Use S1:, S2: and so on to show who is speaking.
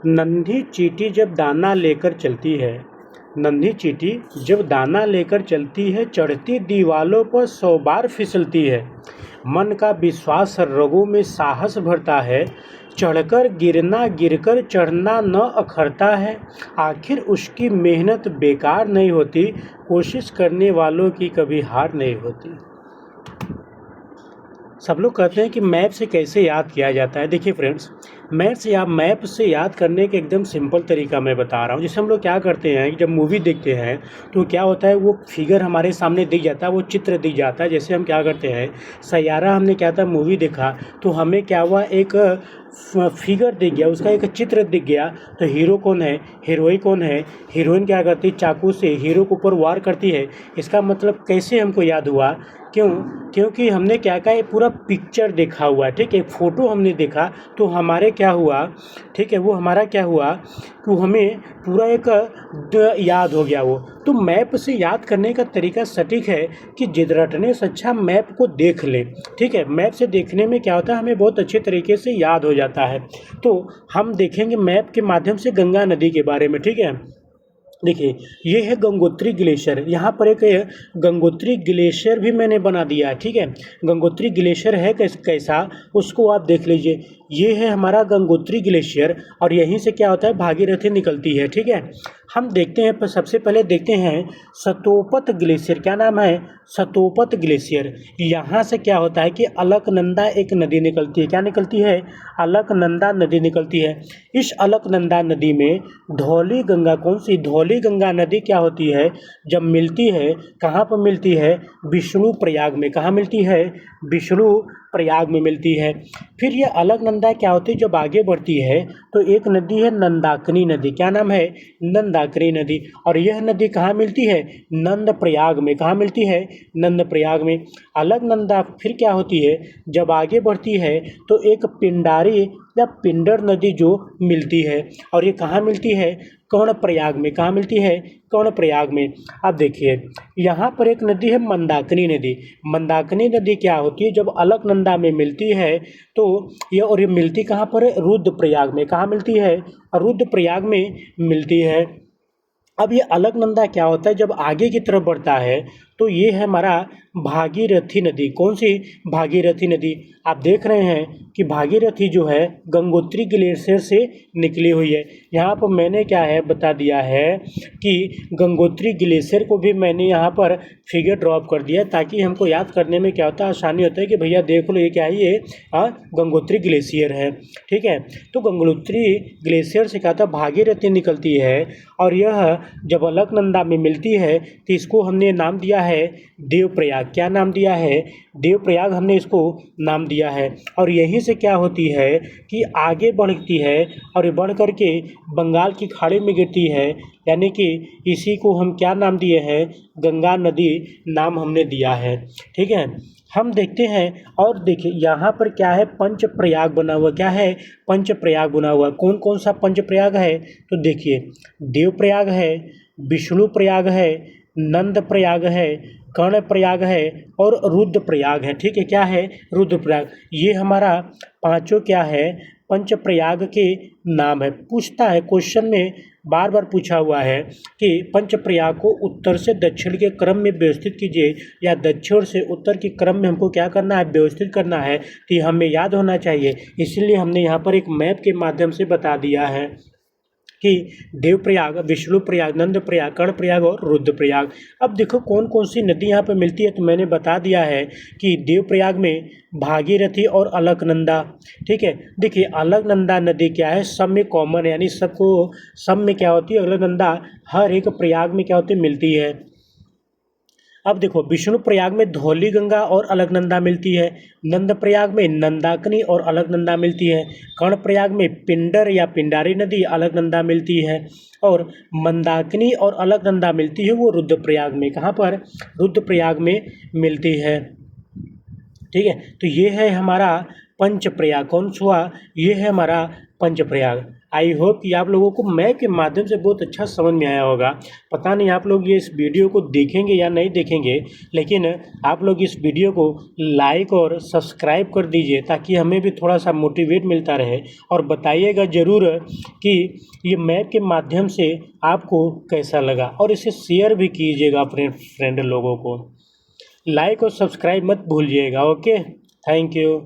S1: नन्ही चींटी जब दाना लेकर चलती है, नन्ही चींटी जब दाना लेकर चलती है, चढ़ती दीवालों पर 100 बार फिसलती है। मन का विश्वास रगों में साहस भरता है, चढ़कर गिरना गिरकर चढ़ना न अखरता है। आखिर उसकी मेहनत बेकार नहीं होती, कोशिश करने वालों की कभी हार नहीं होती। सब लोग कहते हैं कि मैप से कैसे याद किया जाता है। देखिए फ्रेंड्स, मैप से याद करने का एकदम सिंपल तरीका मैं बता रहा हूँ। जैसे हम लोग क्या करते हैं कि जब मूवी देखते हैं तो क्या होता है, वो फिगर हमारे सामने दिख जाता है, वो चित्र दिख जाता है। जैसे हम क्या करते हैं, सैयारा हमने क्या था मूवी देखा तो हमें क्या हुआ, एक फिगर दिख गया, उसका एक चित्र दिख गया। तो हीरो कौन है, हीरोइन कौन है, हीरोइन क्या करती है, चाकू से हीरो के ऊपर वार करती है। इसका मतलब कैसे हमको याद हुआ, क्यों, क्योंकि हमने क्या कहा, ये पूरा पिक्चर देखा हुआ है, ठीक है, फ़ोटो हमने देखा तो हमारे क्या हुआ, ठीक है, वो हमारा क्या हुआ कि हमें पूरा एक याद हो गया वो। तो मैप से याद करने का तरीका सटीक है कि जिद रटने से अच्छा मैप को देख लें, ठीक है। मैप से देखने में क्या होता है, हमें बहुत अच्छे तरीके से याद हो जाता है। तो हम देखेंगे मैप के माध्यम से गंगा नदी के बारे में, ठीक है। देखिए, ये है गंगोत्री ग्लेशियर। यहाँ पर एक गंगोत्री ग्लेशियर भी मैंने बना दिया है, ठीक है। गंगोत्री ग्लेशियर है कैसा, उसको आप देख लीजिए। ये है हमारा गंगोत्री ग्लेशियर और यहीं से क्या होता है, भागीरथी निकलती है, ठीक है। हम देखते हैं, सबसे पहले देखते हैं सतोपत ग्लेशियर। क्या नाम है, सतोपत ग्लेशियर। यहाँ से क्या होता है कि अलकनंदा एक नदी निकलती है। क्या निकलती है, अलकनंदा नदी निकलती है। इस अलकनंदा नदी में धौली गंगा, कौन सी, धौली गंगा नदी क्या होती है, जब मिलती है, कहाँ पर मिलती है, विष्णु प्रयाग में। कहाँ मिलती है, विष्णु प्रयाग में मिलती है। फिर ये अलकनंदा क्या होती है, जब आगे बढ़ती है तो एक नदी है नंदाकिनी नदी। क्या नाम है, नंदाकिनी नदी। और यह नदी कहाँ मिलती है, नंद प्रयाग में। कहाँ मिलती है, नंद प्रयाग में। अलकनंदा फिर क्या होती है, जब आगे बढ़ती है तो एक पिंडारी या पिंडर नदी जो मिलती है, और ये कहाँ मिलती है, कर्णप्रयाग में। कहाँ मिलती है, कर्णप्रयाग में। अब देखिए, यहाँ पर एक नदी है मंदाकिनी नदी। मंदाकिनी नदी क्या होती है, जब अलकनंदा में मिलती है तो ये मिलती कहाँ पर है, रुद्रप्रयाग में। कहाँ मिलती है, रुद्रप्रयाग में मिलती है। अब ये अलकनंदा क्या होता है, जब आगे की तरफ बढ़ता है तो ये है हमारा भागीरथी नदी। कौन सी, भागीरथी नदी। आप देख रहे हैं कि भागीरथी जो है गंगोत्री ग्लेशियर से निकली हुई है। यहाँ पर मैंने क्या है बता दिया है कि गंगोत्री ग्लेशियर को भी मैंने यहाँ पर फिगर ड्रॉप कर दिया ताकि हमको याद करने में क्या होता है, आसानी होता है कि भैया देख लो ये क्या है, ये गंगोत्री ग्लेशियर है, ठीक है। तो गंगोत्री ग्लेशियर से क्या होता है, भागीरथी निकलती है और यह जब अलकनंदा में मिलती है तो इसको हमने नाम दिया है देवप्रयाग। क्या नाम दिया है, देवप्रयाग हमने इसको नाम दिया है। और यहीं से क्या होती है कि आगे बढ़ती है और ये बढ़ करके बंगाल की खाड़ी में गिरती है, यानी कि इसी को हम क्या नाम दिए हैं, गंगा नदी नाम हमने दिया है, ठीक है। हम देखते हैं और देखिए यहाँ पर क्या है, पंचप्रयाग बना हुआ। क्या है, पंचप्रयाग बना हुआ। कौन कौन सा पंचप्रयाग है, तो देखिए देवप्रयाग है, विष्णु प्रयाग है, नंद प्रयाग है, कर्ण प्रयाग है और रुद्रप्रयाग है, ठीक है। क्या है, रुद्रप्रयाग। ये हमारा पांचों क्या है, पंचप्रयाग के नाम है। पूछता है क्वेश्चन में, बार बार पूछा हुआ है कि पंचप्रयाग को उत्तर से दक्षिण के क्रम में व्यवस्थित कीजिए, या दक्षिण से उत्तर के क्रम में हमको क्या करना है, व्यवस्थित करना है, तो ये हमें याद होना चाहिए। इसलिए हमने यहाँ पर एक मैप के माध्यम से बता दिया है कि देवप्रयाग, विष्णु प्रयाग, नंद प्रयाग, कर्ण प्रयाग और रुद्रप्रयाग। अब देखो कौन कौन सी नदी यहाँ पे मिलती है, तो मैंने बता दिया है कि देवप्रयाग में भागीरथी और अलकनंदा, ठीक है। देखिए अलकनंदा नदी क्या है, सब में कॉमन है, यानी सबको सब में क्या होती है, अलकनंदा हर एक प्रयाग में क्या होती है, मिलती है। अब देखो विष्णु प्रयाग में धौली गंगा और अलकनंदा मिलती है, नंद प्रयाग में नंदाकिनी और अलकनंदा मिलती है, कर्ण प्रयाग में पिंडर या पिंडारी नदी अलकनंदा मिलती है, और मंदाकिनी और अलकनंदा मिलती है वो रुद्रप्रयाग में। कहाँ पर, रुद्रप्रयाग में मिलती है, ठीक है। तो ये है हमारा पंचप्रयाग। कौन सा हुआ, ये है हमारा पंचप्रयाग। आई होप कि आप लोगों को मैप के माध्यम से बहुत अच्छा समझ में आया होगा। पता नहीं आप लोग ये इस वीडियो को देखेंगे या नहीं देखेंगे, लेकिन आप लोग इस वीडियो को लाइक और सब्सक्राइब कर दीजिए ताकि हमें भी थोड़ा सा मोटिवेट मिलता रहे। और बताइएगा ज़रूर कि ये मैप के माध्यम से आपको कैसा लगा, और इसे शेयर भी कीजिएगा अपने फ्रेंड लोगों को। लाइक और सब्सक्राइब मत भूलिएगा। Okay, thank you.